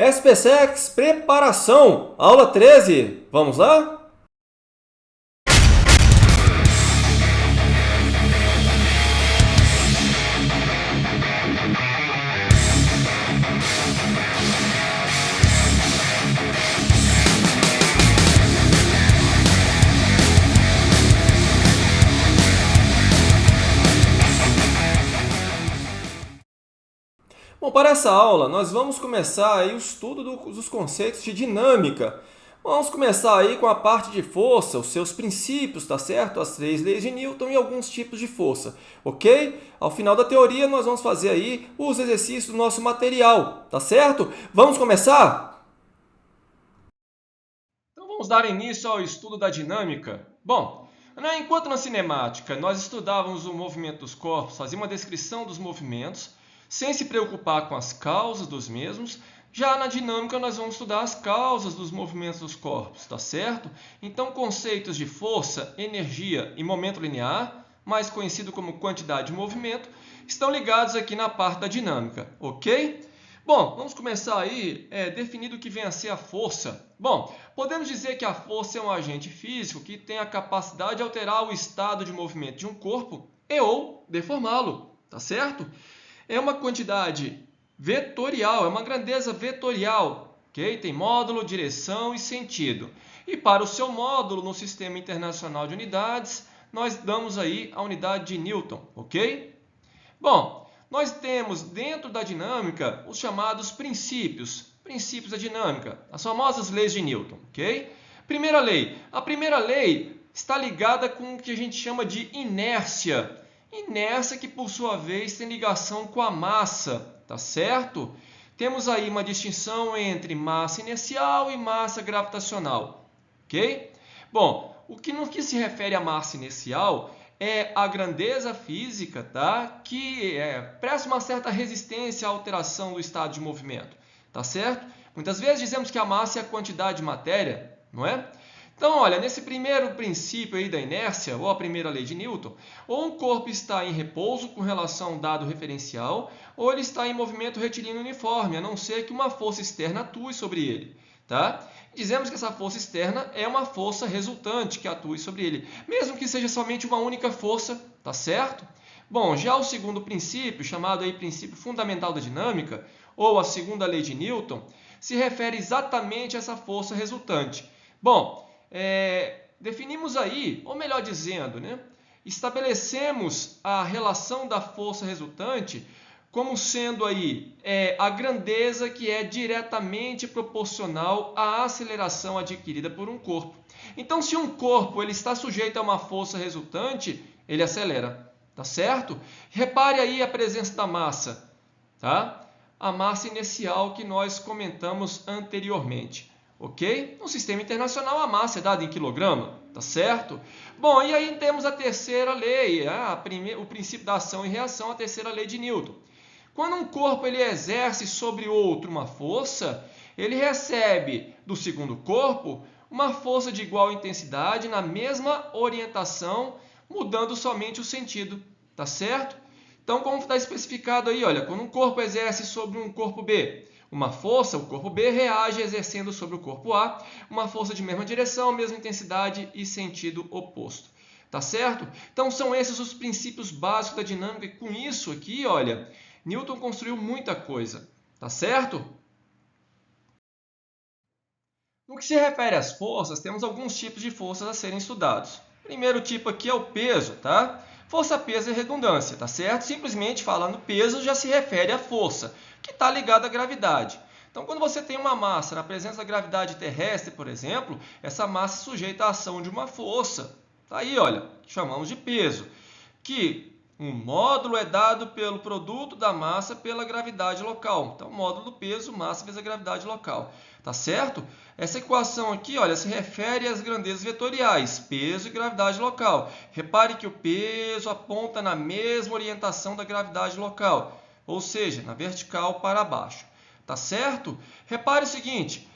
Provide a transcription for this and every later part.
SpaceX Preparação, aula 13. Vamos lá? Bom, para essa aula, nós vamos começar aí o estudo dos conceitos de dinâmica. Vamos começar aí com a parte de força, os seus princípios, tá certo? As 3 leis de Newton e alguns tipos de força, ok? Ao final da teoria, nós vamos fazer aí os exercícios do nosso material, tá certo? Vamos começar? Então vamos dar início ao estudo da dinâmica. Bom, enquanto na cinemática nós estudávamos o movimento dos corpos, fazíamos uma descrição dos movimentos, sem se preocupar com as causas dos mesmos, já na dinâmica nós vamos estudar as causas dos movimentos dos corpos, tá certo? Então, conceitos de força, energia e momento linear, mais conhecido como quantidade de movimento, estão ligados aqui na parte da dinâmica, ok? Bom, vamos começar aí definindo o que vem a ser a força. Bom, podemos dizer que a força é um agente físico que tem a capacidade de alterar o estado de movimento de um corpo e ou deformá-lo, tá certo? É uma quantidade vetorial, é uma grandeza vetorial, ok? Tem módulo, direção e sentido. E para o seu módulo no Sistema Internacional de Unidades, nós damos aí a unidade de Newton, ok? Bom, nós temos dentro da dinâmica os chamados princípios da dinâmica, as famosas leis de Newton, ok? Primeira lei. A primeira lei está ligada com o que a gente chama de inércia. Inércia que, por sua vez, tem ligação com a massa, tá certo? Temos aí uma distinção entre massa inercial e massa gravitacional, ok? Bom, no que se refere à massa inercial é a grandeza física, tá? Que presta uma certa resistência à alteração do estado de movimento, tá certo? Muitas vezes dizemos que a massa é a quantidade de matéria, não é? Então, olha, nesse primeiro princípio aí da inércia, ou a primeira lei de Newton, ou um corpo está em repouso com relação a um dado referencial, ou ele está em movimento retilíneo uniforme, a não ser que uma força externa atue sobre ele, tá? Dizemos que essa força externa é uma força resultante que atue sobre ele, mesmo que seja somente uma única força, tá certo? Bom, já o segundo princípio, chamado aí princípio fundamental da dinâmica, ou a segunda lei de Newton, se refere exatamente a essa força resultante. Bom, definimos aí, ou melhor dizendo, estabelecemos a relação da força resultante como sendo aí a grandeza que é diretamente proporcional à aceleração adquirida por um corpo. Então, se um corpo ele está sujeito a uma força resultante, ele acelera, tá certo? Repare aí a presença da massa, tá? A massa inercial que nós comentamos anteriormente. Ok? No sistema internacional, a massa é dada em quilograma, tá certo? Bom, e aí temos a terceira lei, o princípio da ação e reação, a terceira lei de Newton. Quando um corpo ele exerce sobre outro uma força, ele recebe do segundo corpo uma força de igual intensidade na mesma orientação, mudando somente o sentido, tá certo? Então, como está especificado aí, olha, quando um corpo exerce sobre um corpo B, uma força, o corpo B reage exercendo sobre o corpo A uma força de mesma direção, mesma intensidade e sentido oposto. Tá certo? Então são esses os princípios básicos da dinâmica e com isso aqui, olha, Newton construiu muita coisa. Tá certo? No que se refere às forças, temos alguns tipos de forças a serem estudados. O primeiro tipo aqui é o peso, tá? Força, peso e redundância, tá certo? Simplesmente falando peso já se refere à força, que está ligada à gravidade. Então, quando você tem uma massa na presença da gravidade terrestre, por exemplo, essa massa é sujeita à ação de uma força. Tá aí, olha, chamamos de peso, que um módulo é dado pelo produto da massa pela gravidade local. Então, módulo do peso, massa vezes a gravidade local. Tá certo? Essa equação aqui, olha, se refere às grandezas vetoriais, peso e gravidade local. Repare que o peso aponta na mesma orientação da gravidade local, ou seja, na vertical para baixo. Tá certo? Repare o seguinte,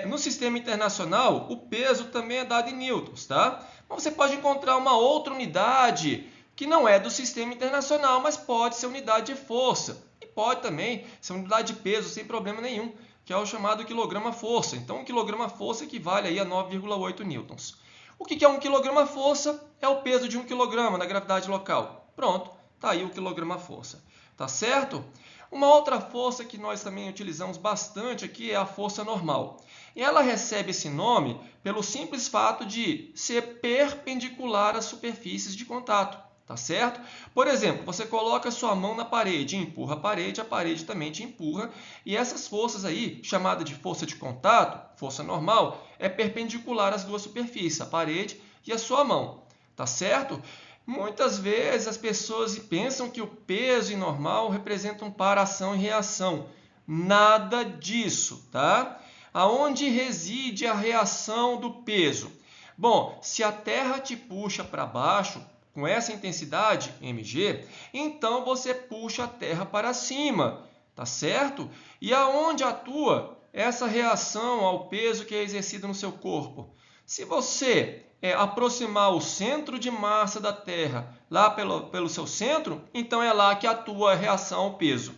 no sistema internacional, o peso também é dado em newtons, tá? Mas você pode encontrar uma outra unidade que não é do sistema internacional, mas pode ser unidade de força. E pode também ser unidade de peso, sem problema nenhum, que é o chamado quilograma-força. Então, 1 quilograma-força equivale aí a 9,8 newtons. O que é 1 quilograma-força? É o peso de 1 quilograma na gravidade local. Pronto, está aí o quilograma-força. Tá certo? Uma outra força que nós também utilizamos bastante aqui é a força normal. E ela recebe esse nome pelo simples fato de ser perpendicular às superfícies de contato. Tá certo? Por exemplo, você coloca sua mão na parede e empurra a parede também te empurra. E essas forças aí, chamada de força de contato, força normal, é perpendicular às duas superfícies, a parede e a sua mão. Tá certo? Muitas vezes as pessoas pensam que o peso e normal representam para ação e reação. Nada disso, tá? Aonde reside a reação do peso? Bom, se a Terra te puxa para baixo, com essa intensidade, mg, então você puxa a Terra para cima, tá certo? E aonde atua essa reação ao peso que é exercido no seu corpo? Se você aproximar o centro de massa da Terra lá pelo seu centro, então é lá que atua a reação ao peso,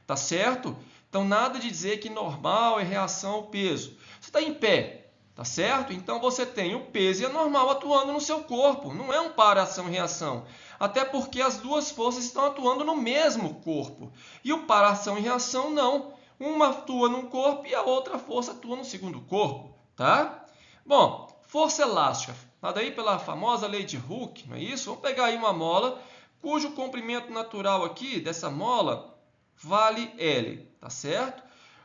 tá certo? Então nada de dizer que normal é reação ao peso. Você está em pé, tá certo? Então você tem o peso e a normal atuando no seu corpo. Não é um para-ação e reação. Até porque as duas forças estão atuando no mesmo corpo. E o para-ação e reação não. Uma atua num corpo e a outra força atua no segundo corpo, tá? Bom, força elástica. Dada aí pela famosa lei de Hooke, não é isso? Vamos pegar aí uma mola, cujo comprimento natural aqui dessa mola vale L, tá certo?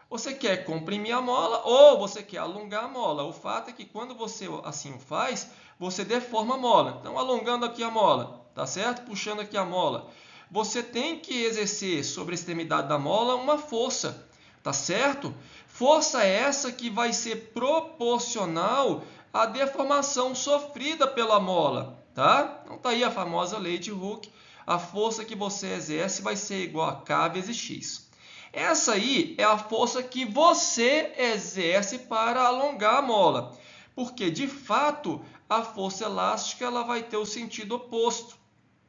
Você quer comprimir a mola ou você quer alongar a mola. O fato é que quando você assim o faz, você deforma a mola. Então, alongando aqui a mola, tá certo? Puxando aqui a mola. Você tem que exercer sobre a extremidade da mola uma força, tá certo? Força essa que vai ser proporcional à deformação sofrida pela mola, tá? Então, tá aí a famosa lei de Hooke. A força que você exerce vai ser igual a K vezes X. Essa aí é a força que você exerce para alongar a mola, porque de fato a força elástica ela vai ter o sentido oposto,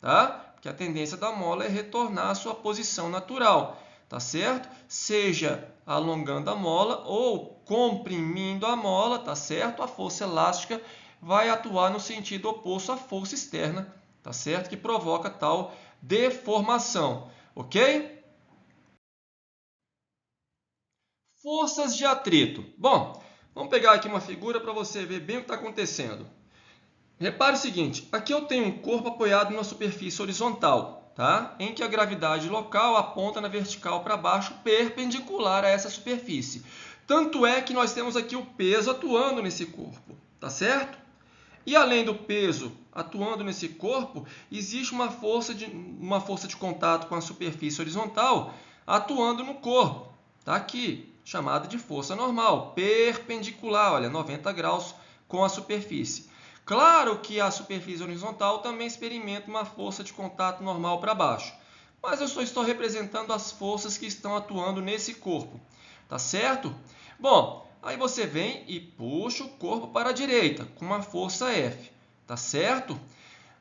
tá? Porque a tendência da mola é retornar à sua posição natural, tá certo? Seja alongando a mola ou comprimindo a mola, tá certo? A força elástica vai atuar no sentido oposto à força externa, tá certo? Que provoca tal deformação, ok? Forças de atrito. Bom, vamos pegar aqui uma figura para você ver bem o que está acontecendo. Repare o seguinte, aqui eu tenho um corpo apoiado numa superfície horizontal, tá? Em que a gravidade local aponta na vertical para baixo, perpendicular a essa superfície. Tanto é que nós temos aqui o peso atuando nesse corpo, tá certo? E além do peso atuando nesse corpo, existe uma força de contato com a superfície horizontal atuando no corpo. Está aqui, chamada de força normal, perpendicular, olha, 90 graus com a superfície. Claro que a superfície horizontal também experimenta uma força de contato normal para baixo, mas eu só estou representando as forças que estão atuando nesse corpo, tá certo? Bom, aí você vem e puxa o corpo para a direita com uma força F, tá certo?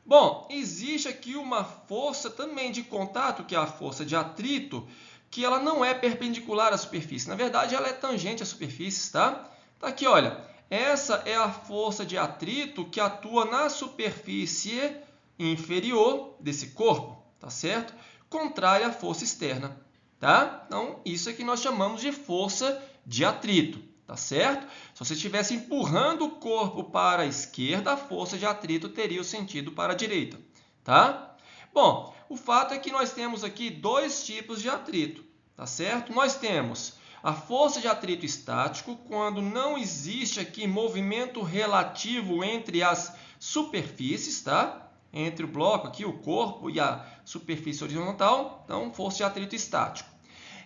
Bom, existe aqui uma força também de contato, que é a força de atrito, que ela não é perpendicular à superfície. Na verdade, ela é tangente à superfície, tá? Tá aqui, olha. Essa é a força de atrito que atua na superfície inferior desse corpo, tá certo? Contrária à força externa, tá? Então, isso é que nós chamamos de força de atrito, tá certo? Se você estivesse empurrando o corpo para a esquerda, a força de atrito teria o sentido para a direita, tá? Bom, o fato é que nós temos aqui dois tipos de atrito, tá certo? Nós temos a força de atrito estático, quando não existe aqui movimento relativo entre as superfícies, tá? Entre o bloco aqui, o corpo e a superfície horizontal, então força de atrito estático.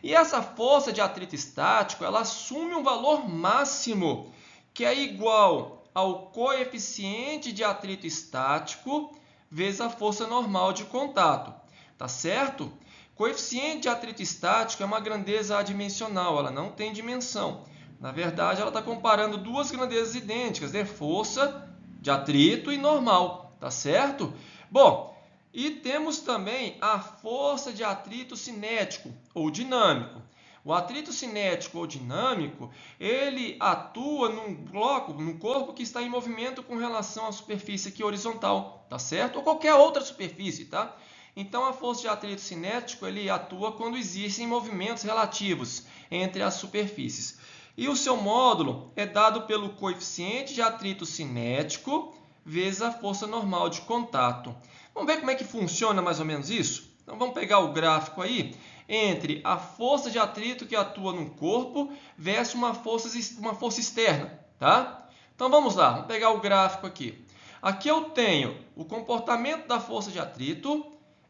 E essa força de atrito estático, ela assume um valor máximo, que é igual ao coeficiente de atrito estático vezes a força normal de contato, tá certo? Coeficiente de atrito estático é uma grandeza adimensional, ela não tem dimensão. Na verdade, ela está comparando duas grandezas idênticas, né? Força de atrito e normal, tá certo? Bom, e temos também a força de atrito cinético ou dinâmico. O atrito cinético ou dinâmico, ele atua num corpo que está em movimento com relação à superfície aqui horizontal, tá certo? Ou qualquer outra superfície, tá? Então, a força de atrito cinético, ele atua quando existem movimentos relativos entre as superfícies. E o seu módulo é dado pelo coeficiente de atrito cinético vezes a força normal de contato. Vamos ver como é que funciona mais ou menos isso? Então, vamos pegar o gráfico aí entre a força de atrito que atua no corpo versus uma força externa, tá? Então, vamos lá, vamos pegar o gráfico aqui. Aqui eu tenho o comportamento da força de atrito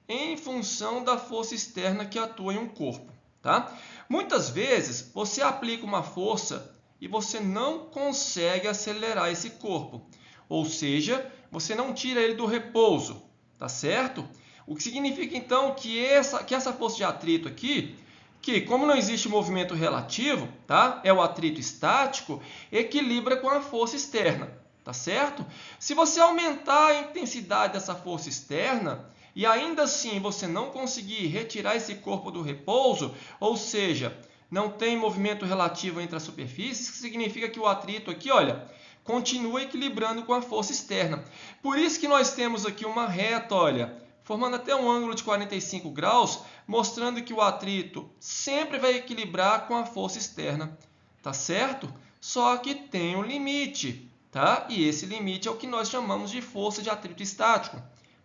em função da força externa que atua em um corpo, tá? Muitas vezes, você aplica uma força e você não consegue acelerar esse corpo. Ou seja, você não tira ele do repouso, tá certo? O que significa, então, que essa força de atrito aqui, que como não existe movimento relativo, tá? É o atrito estático, equilibra com a força externa, tá certo? Se você aumentar a intensidade dessa força externa, e ainda assim você não conseguir retirar esse corpo do repouso, ou seja, não tem movimento relativo entre as superfícies, significa que o atrito aqui, olha, continua equilibrando com a força externa. Por isso que nós temos aqui uma reta, olha, formando até um ângulo de 45 graus, mostrando que o atrito sempre vai equilibrar com a força externa, tá certo? Só que tem um limite, tá? E esse limite é o que nós chamamos de força de atrito estático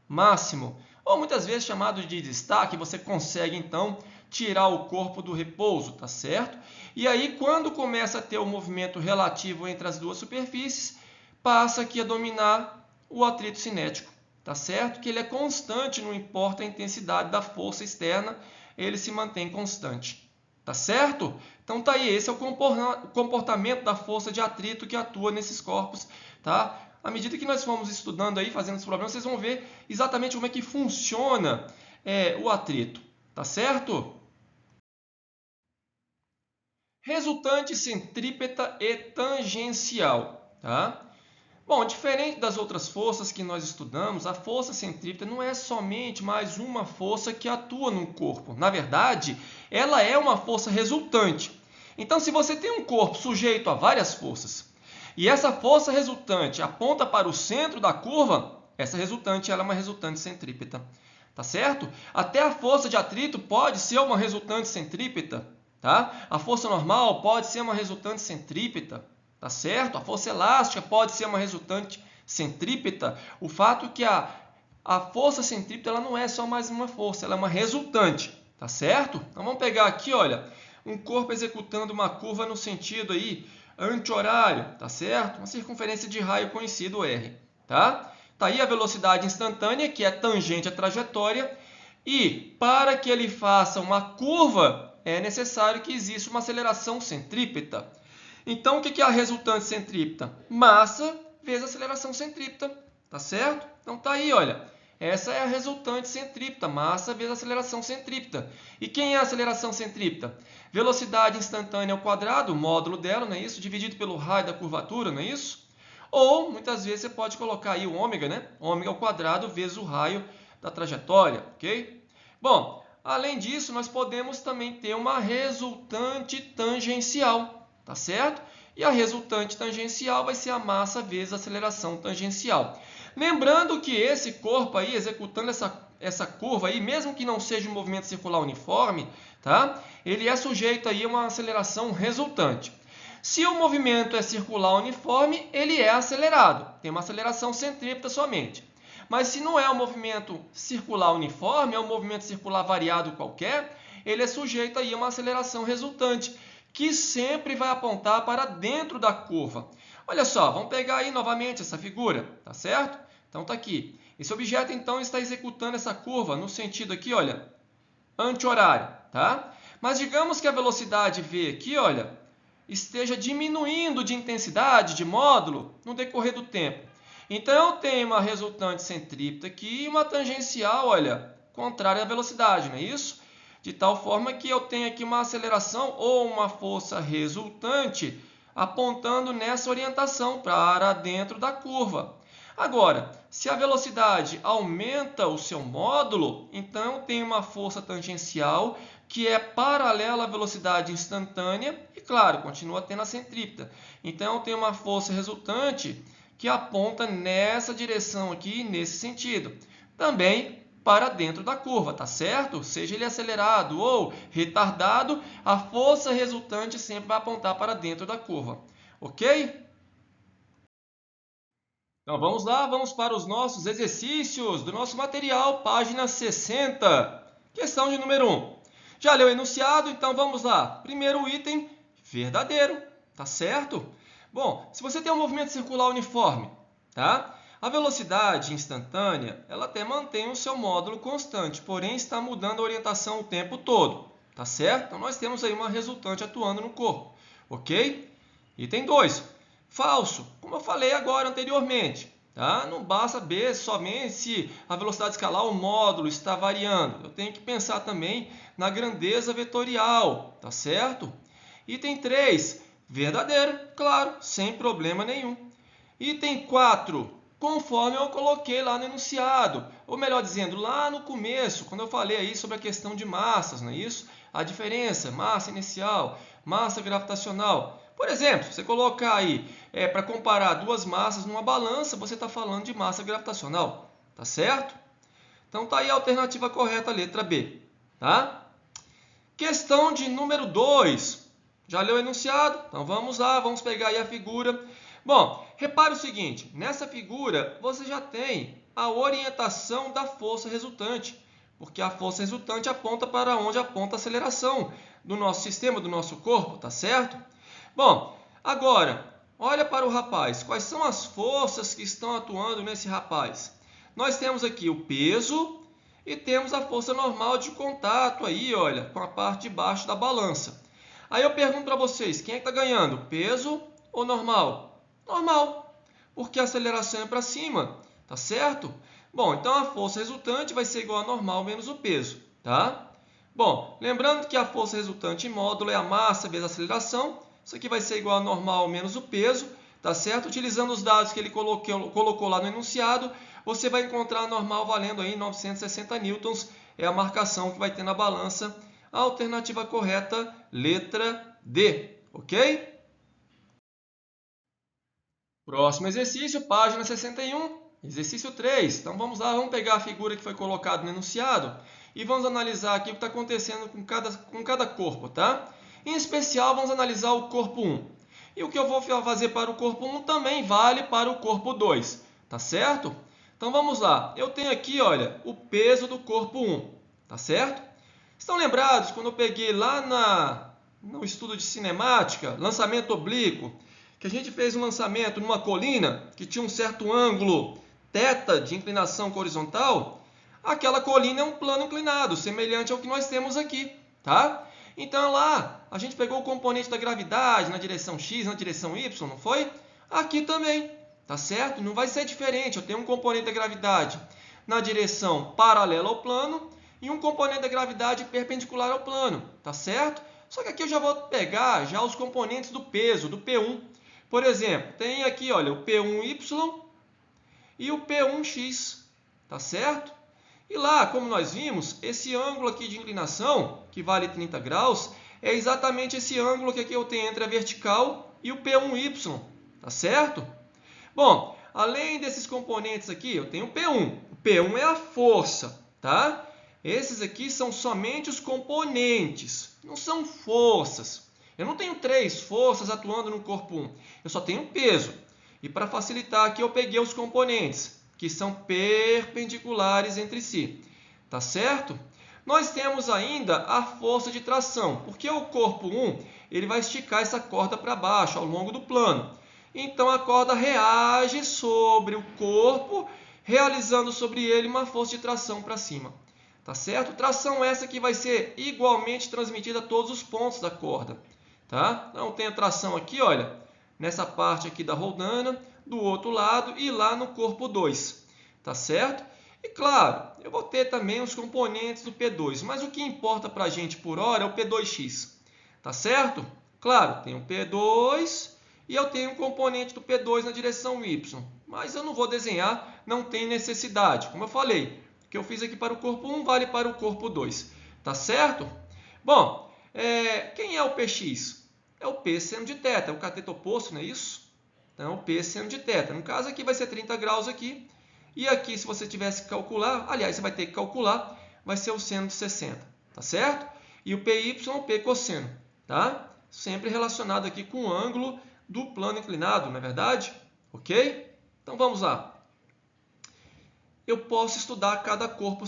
máximo, ou muitas vezes chamado de destaque. Você consegue então tirar o corpo do repouso, tá certo? E aí, quando começa a ter o movimento relativo entre as duas superfícies, passa aqui a dominar o atrito cinético, tá certo? Que ele é constante, não importa a intensidade da força externa, ele se mantém constante, tá certo? Então tá aí, esse é o comportamento da força de atrito que atua nesses corpos, tá? À medida que nós formos estudando aí, fazendo esse problema, vocês vão ver exatamente como é que funciona o atrito, tá certo? Resultante centrípeta e tangencial, tá? Bom, diferente das outras forças que nós estudamos, a força centrípeta não é somente mais uma força que atua no corpo. Na verdade, ela é uma força resultante. Então, se você tem um corpo sujeito a várias forças, e essa força resultante aponta para o centro da curva, essa resultante ela é uma resultante centrípeta, tá certo? Até a força de atrito pode ser uma resultante centrípeta, tá? A força normal pode ser uma resultante centrípeta, tá certo? A força elástica pode ser uma resultante centrípeta. O fato é que a força centrípeta ela não é só mais uma força, ela é uma resultante, tá certo? Então vamos pegar aqui, olha, um corpo executando uma curva no sentido aí anti-horário, tá certo? Uma circunferência de raio conhecido R, tá? Tá aí a velocidade instantânea, que é tangente à trajetória, e para que ele faça uma curva, é necessário que exista uma aceleração centrípeta. Então, o que é a resultante centrípeta? Massa vezes aceleração centrípeta, tá certo? Então tá aí, olha. Essa é a resultante centrípeta, massa vezes aceleração centrípeta. E quem é a aceleração centrípeta? Velocidade instantânea ao quadrado, o módulo dela, não é isso? Dividido pelo raio da curvatura, não é isso? Ou, muitas vezes, você pode colocar aí o ômega, né? Ômega ao quadrado vezes o raio da trajetória, ok? Bom, além disso, nós podemos também ter uma resultante tangencial, tá certo? E a resultante tangencial vai ser a massa vezes a aceleração tangencial. Lembrando que esse corpo aí, executando essa curva aí, mesmo que não seja um movimento circular uniforme, tá? Ele é sujeito aí a uma aceleração resultante. Se o movimento é circular uniforme, ele é acelerado. Tem uma aceleração centrípeta somente. Mas se não é um movimento circular uniforme, é um movimento circular variado qualquer, ele é sujeito aí a uma aceleração resultante, que sempre vai apontar para dentro da curva. Olha só, vamos pegar aí novamente essa figura, tá certo? Então tá aqui. Esse objeto então está executando essa curva no sentido aqui, olha, anti-horário, tá? Mas digamos que a velocidade v aqui, olha, esteja diminuindo de intensidade, de módulo, no decorrer do tempo. Então eu tenho uma resultante centrípeta aqui e uma tangencial, olha, contrária à velocidade, não é isso? De tal forma que eu tenho aqui uma aceleração ou uma força resultante apontando nessa orientação para dentro da curva. Agora, se a velocidade aumenta o seu módulo, então eu tenho uma força tangencial que é paralela à velocidade instantânea e, claro, continua tendo a centrípeta. Então, tem uma força resultante que aponta nessa direção aqui, nesse sentido. Também para dentro da curva, tá certo? Seja ele acelerado ou retardado, a força resultante sempre vai apontar para dentro da curva. Ok? Então vamos lá, vamos para os nossos exercícios do nosso material, página 60. Questão de número 1. Já leu o enunciado, então vamos lá. Primeiro item, verdadeiro, tá certo? Bom, se você tem um movimento circular uniforme, tá? A velocidade instantânea, ela até mantém o seu módulo constante, porém está mudando a orientação o tempo todo, tá certo? Então nós temos aí uma resultante atuando no corpo, ok? Item 2. Falso, como eu falei agora anteriormente, tá? Não basta ver somente se a velocidade escalar, o módulo está variando. Eu tenho que pensar também na grandeza vetorial, tá certo? Item 3, verdadeiro, claro, sem problema nenhum. Item 4, conforme eu coloquei lá no enunciado, ou melhor dizendo, lá no começo, quando eu falei aí sobre a questão de massas, não é isso? A diferença, massa inicial, massa gravitacional. Por exemplo, você colocar aí, para comparar duas massas numa balança, você está falando de massa gravitacional, tá certo? Então tá aí a alternativa correta, a letra B, tá? Questão de número 2. Já leu o enunciado? Então vamos lá, vamos pegar aí a figura. Bom, repare o seguinte, nessa figura você já tem a orientação da força resultante, porque a força resultante aponta para onde aponta a aceleração do nosso sistema, do nosso corpo, tá certo? Bom, agora, olha para o rapaz. Quais são as forças que estão atuando nesse rapaz? Nós temos aqui o peso e temos a força normal de contato aí, olha, com a parte de baixo da balança. Aí eu pergunto para vocês, quem é que está ganhando? Peso ou normal? Normal, porque a aceleração é para cima, tá certo? Bom, então a força resultante vai ser igual a normal menos o peso, tá? Bom, lembrando que a força resultante em módulo é a massa vezes a aceleração. Isso aqui vai ser igual a normal menos o peso, tá certo? Utilizando os dados que ele colocou lá no enunciado, você vai encontrar a normal valendo aí 960 newtons, é a marcação que vai ter na balança. A alternativa correta, letra D, ok? Próximo exercício, página 61, exercício 3. Então vamos lá, vamos pegar a figura que foi colocada no enunciado e vamos analisar aqui o que está acontecendo com cada corpo, tá? Em especial, vamos analisar o corpo 1. E o que eu vou fazer para o corpo 1 também vale para o corpo 2, tá certo? Então vamos lá. Eu tenho aqui, olha, o peso do corpo 1, tá certo? Estão lembrados quando eu peguei lá no estudo de cinemática, lançamento oblíquo, que a gente fez um lançamento numa colina que tinha um certo ângulo θ de inclinação horizontal? Aquela colina é um plano inclinado, semelhante ao que nós temos aqui, tá? Então lá a gente pegou o componente da gravidade na direção x, na direção y, não foi? Aqui também, tá certo? Não vai ser diferente. Eu tenho um componente da gravidade na direção paralela ao plano e um componente da gravidade perpendicular ao plano, tá certo? Só que aqui eu já vou pegar já os componentes do peso, do P1. Por exemplo, tem aqui, olha, o P1y e o P1x, tá certo? E lá, como nós vimos, esse ângulo aqui de inclinação, que vale 30 graus, é exatamente esse ângulo que aqui eu tenho entre a vertical e o P1y, tá certo? Bom, além desses componentes aqui, eu tenho o P1. O P1 é a força, tá? Esses aqui são somente os componentes, não são forças. Eu não tenho 3 forças atuando no corpo 1, eu só tenho peso. E para facilitar aqui, eu peguei os componentes, que são perpendiculares entre si, tá certo? Nós temos ainda a força de tração, porque o corpo 1 ele vai esticar essa corda para baixo ao longo do plano. Então a corda reage sobre o corpo, realizando sobre ele uma força de tração para cima, tá certo? Tração essa que vai ser igualmente transmitida a todos os pontos da corda, tá? Então tem a tração aqui, olha, nessa parte aqui da roldana, do outro lado e lá no corpo 2, tá certo? E claro, eu vou ter também os componentes do P2, mas o que importa para a gente por hora é o P2x, tá certo? Claro, tem o P2 e eu tenho um componente do P2 na direção y, mas eu não vou desenhar, não tem necessidade. Como eu falei, o que eu fiz aqui para o corpo 1 vale para o corpo 2, tá certo? Bom, quem é o PX? É o P seno de θ, é o cateto oposto, não é isso? Então, o P seno de θ. No caso, aqui vai ser 30 graus aqui. E aqui, se você tivesse que calcular, aliás, você vai ter que calcular, vai ser o seno de 60, tá certo? E o PY é o P cosseno, tá? Sempre relacionado aqui com o ângulo do plano inclinado, não é verdade? Ok? Então, vamos lá. Eu posso estudar cada corpo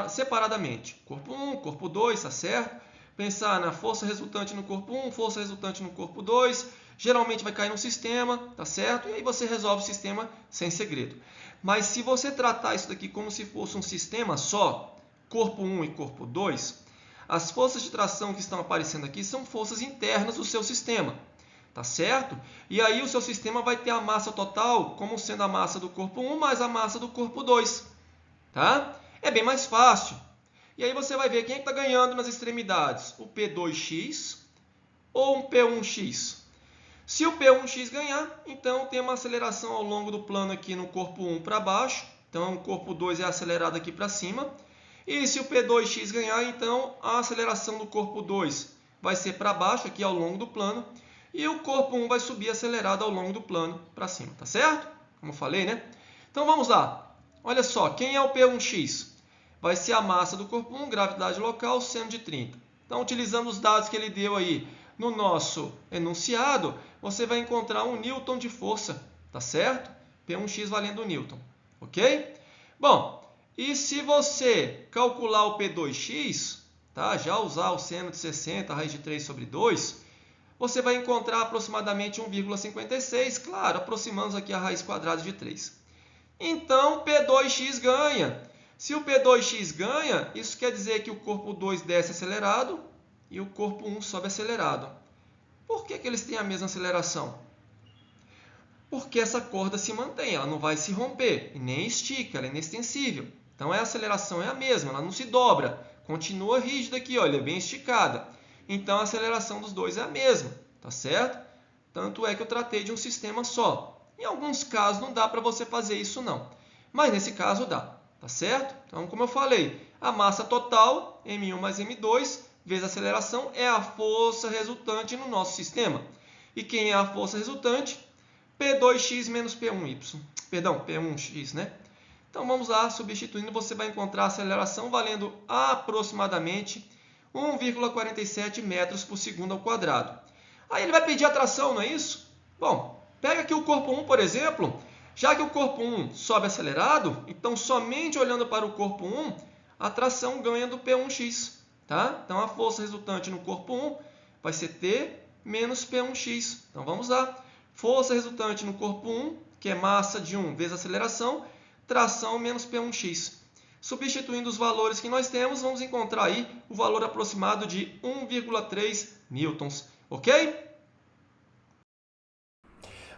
separadamente. Corpo 1, corpo 2, tá certo? Pensar na força resultante no corpo 1, força resultante no corpo 2. Geralmente vai cair no sistema, tá certo? E aí você resolve o sistema sem segredo. Mas se você tratar isso daqui como se fosse um sistema só, corpo 1 e corpo 2, as forças de tração que estão aparecendo aqui são forças internas do seu sistema, tá certo? E aí o seu sistema vai ter a massa total como sendo a massa do corpo 1 mais a massa do corpo 2, tá? É bem mais fácil. E aí você vai ver quem é que está ganhando nas extremidades, o P2x ou um P1x. Se o P1x ganhar, então tem uma aceleração ao longo do plano aqui no corpo 1 para baixo, então o corpo 2 é acelerado aqui para cima. E se o P2x ganhar, então a aceleração do corpo 2 vai ser para baixo aqui ao longo do plano, e o corpo 1 vai subir acelerado ao longo do plano para cima, tá certo? Como eu falei, né? Então vamos lá. Olha só, quem é o P1x? Vai ser a massa do corpo 1, gravidade local, seno de 30. Então, utilizando os dados que ele deu aí no nosso enunciado, você vai encontrar um newton de força, tá certo? P1x valendo newton, ok? Bom, e se você calcular o P2x, tá? Já usar o seno de 60, raiz de 3 sobre 2, você vai encontrar aproximadamente 1,56, claro, aproximamos aqui a raiz quadrada de 3. Então, P2x ganha. Se o P2x ganha, isso quer dizer que o corpo 2 desce acelerado e o corpo 1 sobe acelerado. Por que eles têm a mesma aceleração? Porque essa corda se mantém, ela não vai se romper, e nem estica, ela é inextensível. Então a aceleração é a mesma, ela não se dobra, continua rígida aqui, olha, é bem esticada. Então a aceleração dos dois é a mesma, tá certo? Tanto é que eu tratei de um sistema só. Em alguns casos não dá para você fazer isso não, mas nesse caso dá, tá certo? Então, como eu falei, a massa total, m1 mais m2, vezes a aceleração, é a força resultante no nosso sistema. E quem é a força resultante? P2x menos P1y. Perdão, P1x, né? Então, vamos lá, substituindo, você vai encontrar a aceleração valendo aproximadamente 1,47 metros por segundo ao quadrado. Aí ele vai pedir a tração, não é isso? Bom, pega aqui o corpo 1, por exemplo. Já que o corpo 1 sobe acelerado, então somente olhando para o corpo 1, a tração ganha do P1x. Tá? Então, a força resultante no corpo 1 vai ser T menos P1x. Então, vamos lá. Força resultante no corpo 1, que é massa de 1 vezes aceleração, tração menos P1x. Substituindo os valores que nós temos, vamos encontrar aí o valor aproximado de 1,3 newtons. Ok?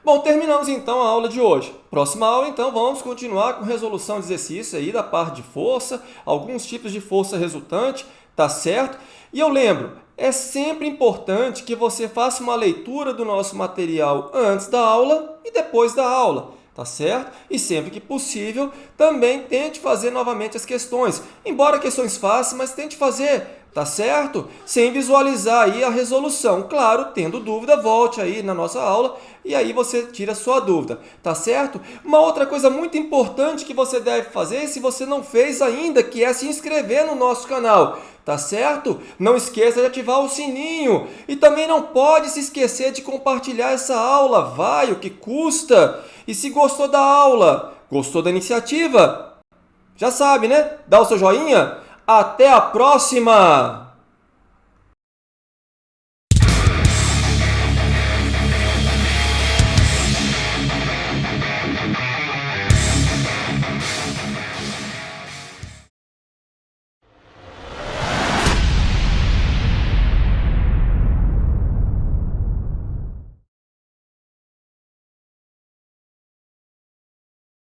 Bom, terminamos então a aula de hoje. Próxima aula, então, vamos continuar com resolução de exercício aí da parte de força, alguns tipos de força resultante, tá certo? E eu lembro, é sempre importante que você faça uma leitura do nosso material antes da aula e depois da aula, tá certo? E sempre que possível, também tente fazer novamente as questões. Embora questões fáceis, mas tente fazer, tá certo? Sem visualizar aí a resolução. Claro, tendo dúvida, volte aí na nossa aula e aí você tira a sua dúvida, tá certo? Uma outra coisa muito importante que você deve fazer, se você não fez ainda, que é se inscrever no nosso canal, tá certo? Não esqueça de ativar o sininho e também não pode se esquecer de compartilhar essa aula, vai, o que custa? E se gostou da aula, gostou da iniciativa, já sabe, né? Dá o seu joinha. Até a próxima!